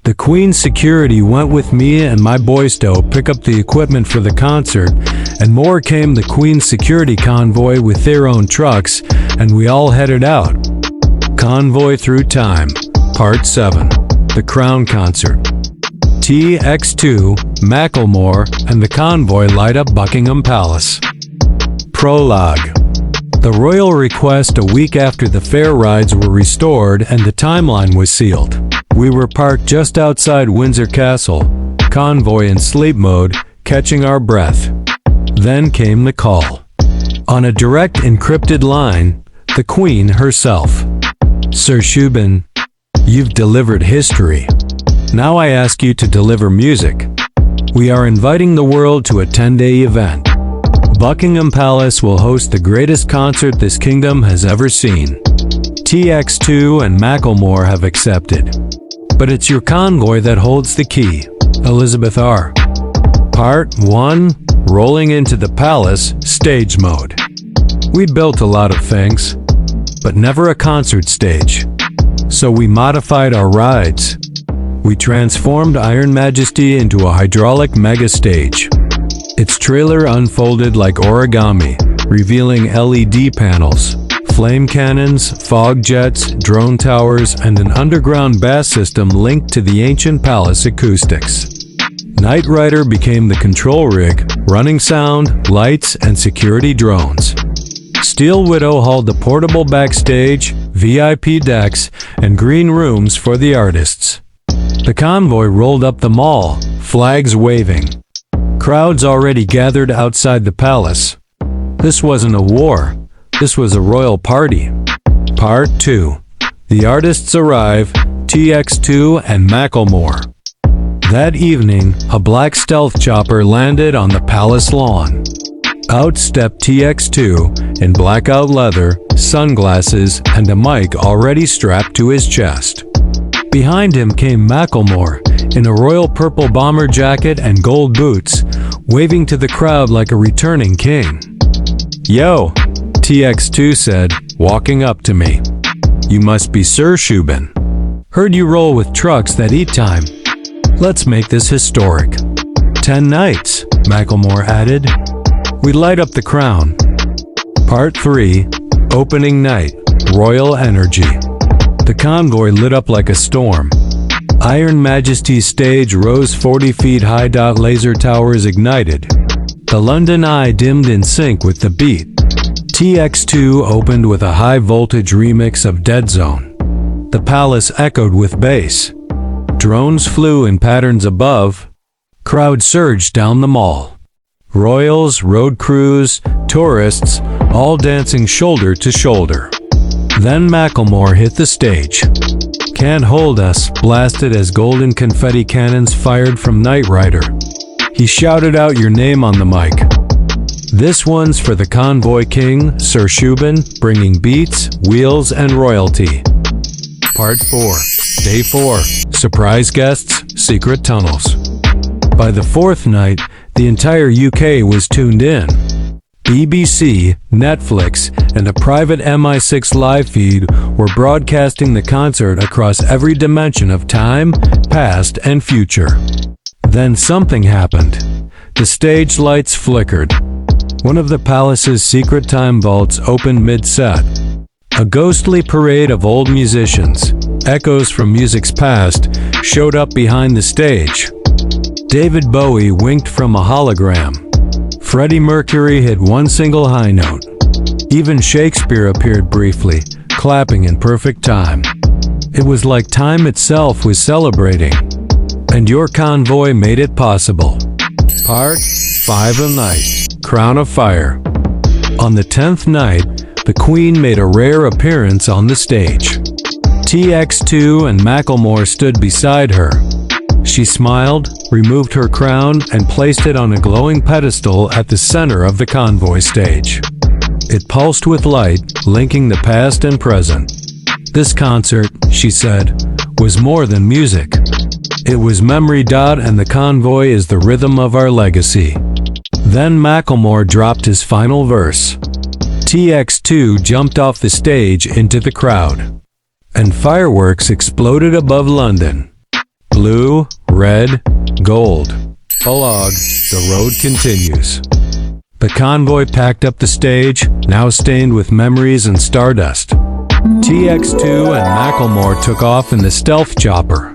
The Queen's security went with me and my boys to pick up the equipment for the concert, and more came the Queen's security convoy with their own trucks, and we all headed out. Convoy Through Time, Part 7, The Crown Concert. TX2, Macklemore, and the convoy light up Buckingham Palace. Prologue. The royal request a week after the fair rides were restored and the timeline was sealed. We were parked just outside Windsor Castle, convoy in sleep mode, catching our breath. Then came the call. On a direct encrypted line, the Queen herself. Sir Shubin, you've delivered history. Now I ask you to deliver music. We are inviting the world to a 10-day event. Buckingham Palace will host the greatest concert this kingdom has ever seen. TX2 and Macklemore have accepted. But it's your convoy that holds the key. Elizabeth R. Part 1, Rolling into the Palace, Stage Mode. We built a lot of things, but never a concert stage. So we modified our rides. We transformed Iron Majesty into a hydraulic mega stage. Its trailer unfolded like origami, revealing LED panels, flame cannons, fog jets, drone towers, and an underground bass system linked to the ancient palace acoustics. Knight Rider became the control rig, running sound, lights, and security drones. Steel Widow hauled the portable backstage, VIP decks, and green rooms for the artists. The convoy rolled up the mall, flags waving. Crowds already gathered outside the palace. This wasn't a war. This was a royal party. Part 2. The artists arrive, TX2 and Macklemore. That evening, a black stealth chopper landed on the palace lawn. Out stepped TX2 in blackout leather, sunglasses, and a mic already strapped to his chest. Behind him came Macklemore in a royal purple bomber jacket and gold boots, waving to the crowd like a returning king. "Yo," TX2 said, walking up to me. "You must be Sir Shubin. Heard you roll with trucks that eat time. Let's make this historic." 10 nights, Macklemore added. We light up the crown. Part 3, Opening Night, Royal Energy. The convoy lit up like a storm. Iron Majesty's stage rose 40 feet high. Laser towers ignited. The London Eye dimmed in sync with the beat. TX2 opened with a high-voltage remix of Dead Zone. The palace echoed with bass. Drones flew in patterns above. Crowds surged down the mall. Royals, road crews, tourists, all dancing shoulder to shoulder. Then Macklemore hit the stage. Can't Hold Us blasted as golden confetti cannons fired from Knight Rider. He shouted out your name on the mic. "This one's for the convoy king, Sir Shubin, bringing beats, wheels, and royalty." Part 4, Day 4, Surprise Guests, Secret Tunnels. By the fourth night, the entire UK was tuned in. BBC, Netflix, and a private MI6 live feed were broadcasting the concert across every dimension of time, past, and future. Then something happened. The stage lights flickered. One of the palace's secret time vaults opened mid-set. A ghostly parade of old musicians, echoes from music's past, showed up behind the stage. David Bowie winked from a hologram. Freddie Mercury hit one single high note. Even Shakespeare appeared briefly, clapping in perfect time. It was like time itself was celebrating. And your convoy made it possible. Part 5 of Night, Crown of Fire. On the 10th night, the Queen made a rare appearance on the stage. TX2 and Macklemore stood beside her. She smiled, removed her crown, and placed it on a glowing pedestal at the center of the convoy stage. It pulsed with light, linking the past and present. This concert, she said, was more than music. It was memory. And the convoy is the rhythm of our legacy. Then Macklemore dropped his final verse. TX2 jumped off the stage into the crowd. And fireworks exploded above London. Blue, red, gold. Prologue, the road continues. The convoy packed up the stage, now stained with memories and stardust. TX2 and Macklemore took off in the stealth chopper.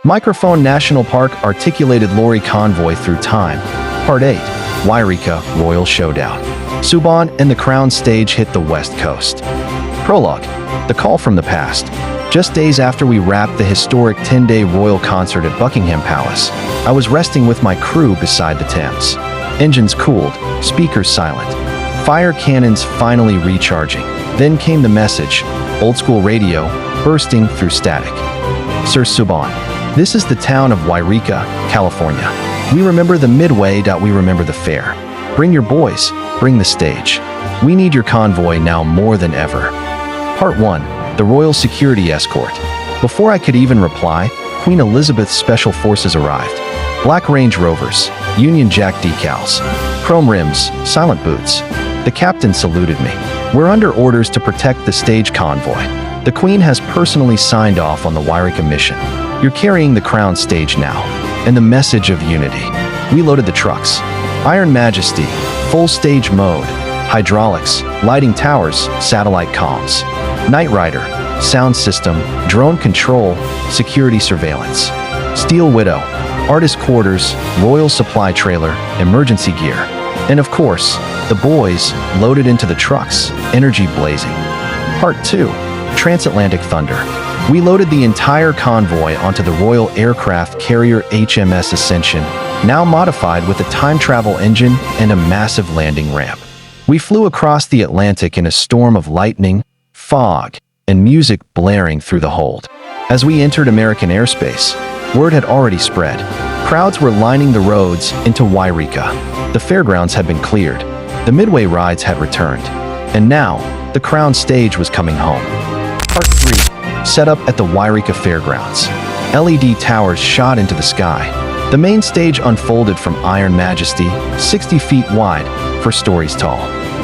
Microphone National Park articulated lorry convoy through time. Part 8, Wairika Royal Showdown. Subban and the Crown stage hit the West Coast. Prologue, the call from the past. Just days after we wrapped the historic 10-day royal concert at Buckingham Palace, I was resting with my crew beside the Thames. Engines cooled, speakers silent, fire cannons finally recharging. Then came the message, old-school radio, bursting through static. Sir Subban, this is the town of Wairika, California. We remember the midway. We remember the fair. Bring your boys, bring the stage. We need your convoy now more than ever. Part 1, the Royal Security Escort. Before I could even reply, Queen Elizabeth's Special Forces arrived. Black Range Rovers, Union Jack decals, chrome rims, silent boots. The captain saluted me. We're under orders to protect the stage convoy. The Queen has personally signed off on the Wairika mission. You're carrying the Crown stage now, and the message of unity. We loaded the trucks. Iron Majesty, full stage mode, hydraulics, lighting towers, satellite comms. Knight Rider, sound system, drone control, security surveillance. Steel Widow, artist quarters, royal supply trailer, emergency gear. And of course, the boys loaded into the trucks, energy blazing. Part 2, Transatlantic Thunder. We loaded the entire convoy onto the Royal Aircraft Carrier HMS Ascension, now modified with a time travel engine and a massive landing ramp. We flew across the Atlantic in a storm of lightning, fog, and music blaring through the hold. As we entered American airspace, word had already spread. Crowds were lining the roads into Wairika. The fairgrounds had been cleared. The midway rides had returned. And now, the Crown stage was coming home. Part 3, set up at the Wairika Fairgrounds. LED towers shot into the sky. The main stage unfolded from Iron Majesty, 60 feet wide, 4 stories tall.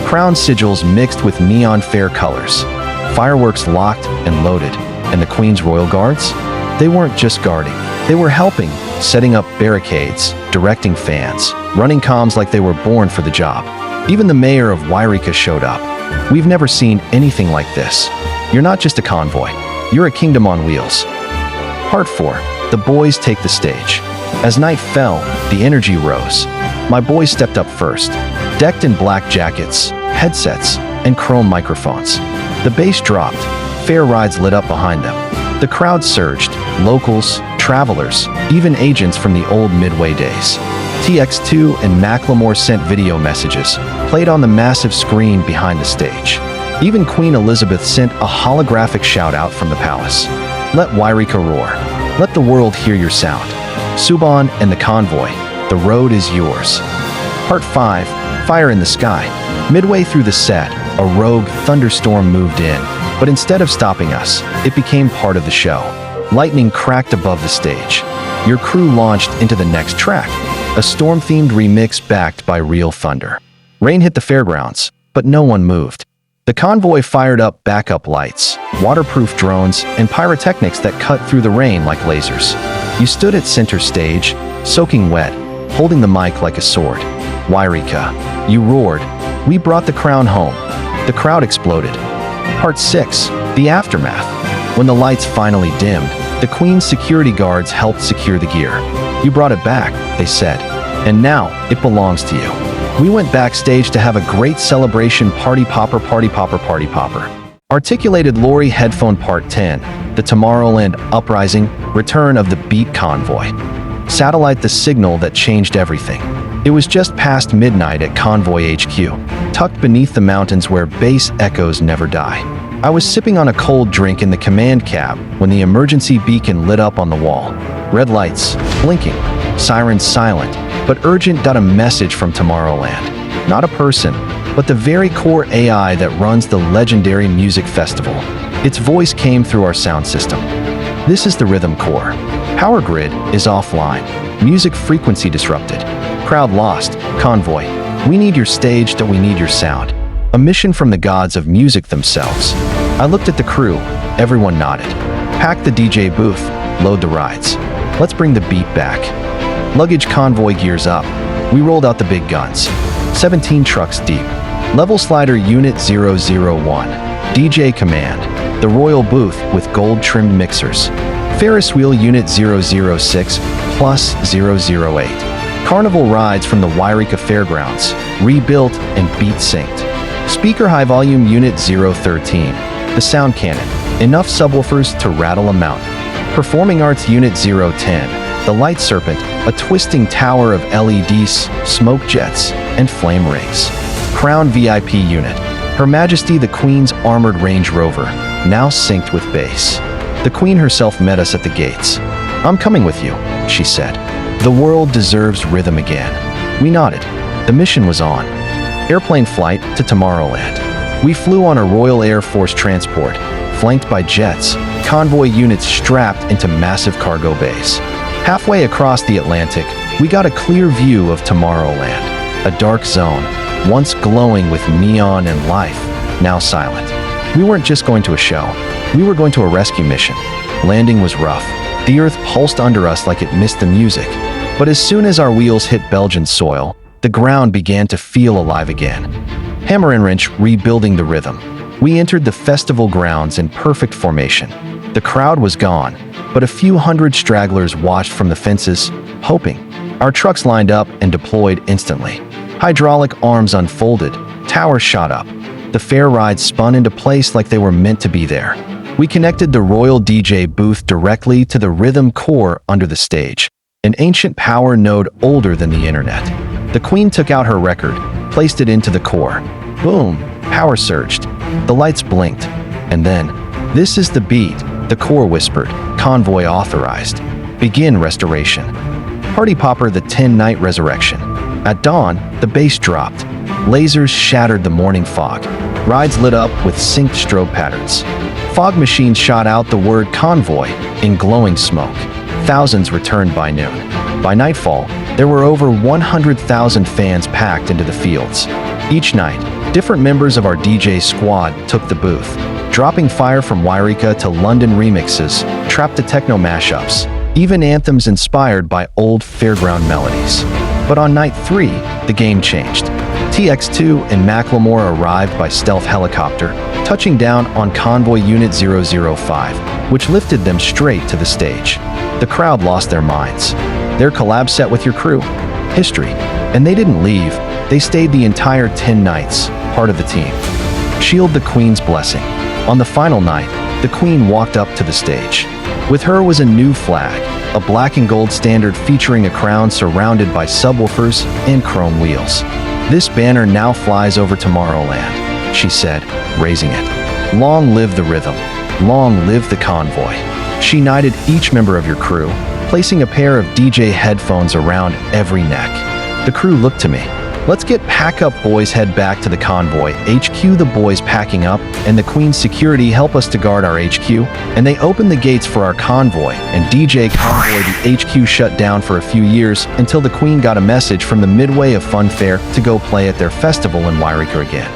Crown sigils mixed with neon fair colors. Fireworks locked and loaded. And the Queen's Royal Guards? They weren't just guarding. They were helping, setting up barricades, directing fans, running comms like they were born for the job. Even the mayor of Wairika showed up. We've never seen anything like this. You're not just a convoy. You're a kingdom on wheels. Part 4, the boys take the stage. As night fell, the energy rose. My boys stepped up first, decked in black jackets, headsets, and chrome microphones. The bass dropped, fair rides lit up behind them. The crowd surged, locals, travelers, even agents from the old Midway days. TX2 and Macklemore sent video messages, played on the massive screen behind the stage. Even Queen Elizabeth sent a holographic shout-out from the palace. Let Wairika roar. Let the world hear your sound. Subban and the convoy, the road is yours. Part 5, Fire in the Sky. Midway through the set, a rogue thunderstorm moved in, but instead of stopping us, it became part of the show. Lightning cracked above the stage. Your crew launched into the next track, a storm-themed remix backed by real thunder. Rain hit the fairgrounds, but no one moved. The convoy fired up backup lights, waterproof drones, and pyrotechnics that cut through the rain like lasers. You stood at center stage, soaking wet, holding the mic like a sword. Wairika, you roared. We brought the crown home. The crowd exploded. Part 6, the aftermath. When the lights finally dimmed, the Queen's security guards helped secure the gear. You brought it back, they said, and now it belongs to you. We went backstage to have a great celebration. Party popper, party popper, party popper. Articulated Lorry Headphone Part 10, the Tomorrowland Uprising, Return of the Beat Convoy. Satellite, the signal that changed everything. It was just past midnight at Convoy HQ, tucked beneath the mountains where bass echoes never die. I was sipping on a cold drink in the command cab when the emergency beacon lit up on the wall. Red lights, blinking, sirens silent, but urgent. A message from Tomorrowland. Not a person, but the very core AI that runs the legendary music festival. Its voice came through our sound system. This is the rhythm core. Power grid is offline. Music frequency disrupted. Crowd lost. Convoy, we need your stage. We need your sound. A mission from the gods of music themselves. I looked at the crew. Everyone nodded. Pack the DJ booth. Load the rides. Let's bring the beat back. Luggage convoy gears up. We rolled out the big guns. 17 trucks deep. Level Slider Unit 001. DJ Command. The Royal Booth with gold-trimmed mixers. Ferris Wheel Unit 006 plus 008. Carnival rides from the Wairika Fairgrounds. Rebuilt and beat-synced. Speaker High Volume Unit 013. The Sound Cannon. Enough subwoofers to rattle a mountain. Performing Arts Unit 010. The Light Serpent, a twisting tower of LEDs, smoke jets, and flame rings. Crown VIP Unit. Her Majesty the Queen's Armored Range Rover, now synced with bass. The Queen herself met us at the gates. "I'm coming with you," she said. "The world deserves rhythm again." We nodded. The mission was on. Airplane flight to Tomorrowland. We flew on a Royal Air Force transport, flanked by jets, convoy units strapped into massive cargo bays. Halfway across the Atlantic, we got a clear view of Tomorrowland, a dark zone, once glowing with neon and life, now silent. We weren't just going to a show. We were going to a rescue mission. Landing was rough. The earth pulsed under us like it missed the music. But as soon as our wheels hit Belgian soil, the ground began to feel alive again. Hammer and wrench rebuilding the rhythm. We entered the festival grounds in perfect formation. The crowd was gone, but a few hundred stragglers watched from the fences, hoping. Our trucks lined up and deployed instantly. Hydraulic arms unfolded, towers shot up. The fair rides spun into place like they were meant to be there. We connected the Royal DJ booth directly to the rhythm core under the stage, an ancient power node older than the internet. The Queen took out her record, placed it into the core. Boom, power surged. The lights blinked. And then, "This is the beat," the core whispered. "Convoy authorized. Begin restoration." Party Popper the 10-night resurrection. At dawn, the bass dropped. Lasers shattered the morning fog. Rides lit up with synced strobe patterns. Fog machines shot out the word convoy in glowing smoke. Thousands returned by noon. By nightfall, there were over 100,000 fans packed into the fields. Each night, different members of our DJ squad took the booth, dropping fire from Wairika to London remixes, trap to techno mashups, even anthems inspired by old fairground melodies. But on night 3, the game changed. TX2 and Macklemore arrived by stealth helicopter, touching down on Convoy Unit 005, which lifted them straight to the stage. The crowd lost their minds. Their collab set with your crew? History. And they didn't leave. They stayed the entire 10 nights, part of the team. Shield the Queen's blessing. On the final night, the Queen walked up to the stage. With her was a new flag, a black and gold standard featuring a crown surrounded by subwoofers and chrome wheels. "This banner now flies over Tomorrowland," she said, raising it. "Long live the rhythm. Long live the convoy." She knighted each member of your crew, placing a pair of DJ headphones around every neck. The crew looked to me. "Let's get pack up, boys, head back to the convoy HQ." The boys packing up, and the Queen's security help us to guard our HQ, and they opened the gates for our convoy, and DJ Convoy the HQ shut down for a few years until the Queen got a message from the Midway of Fun Fair to go play at their festival in Wairika again.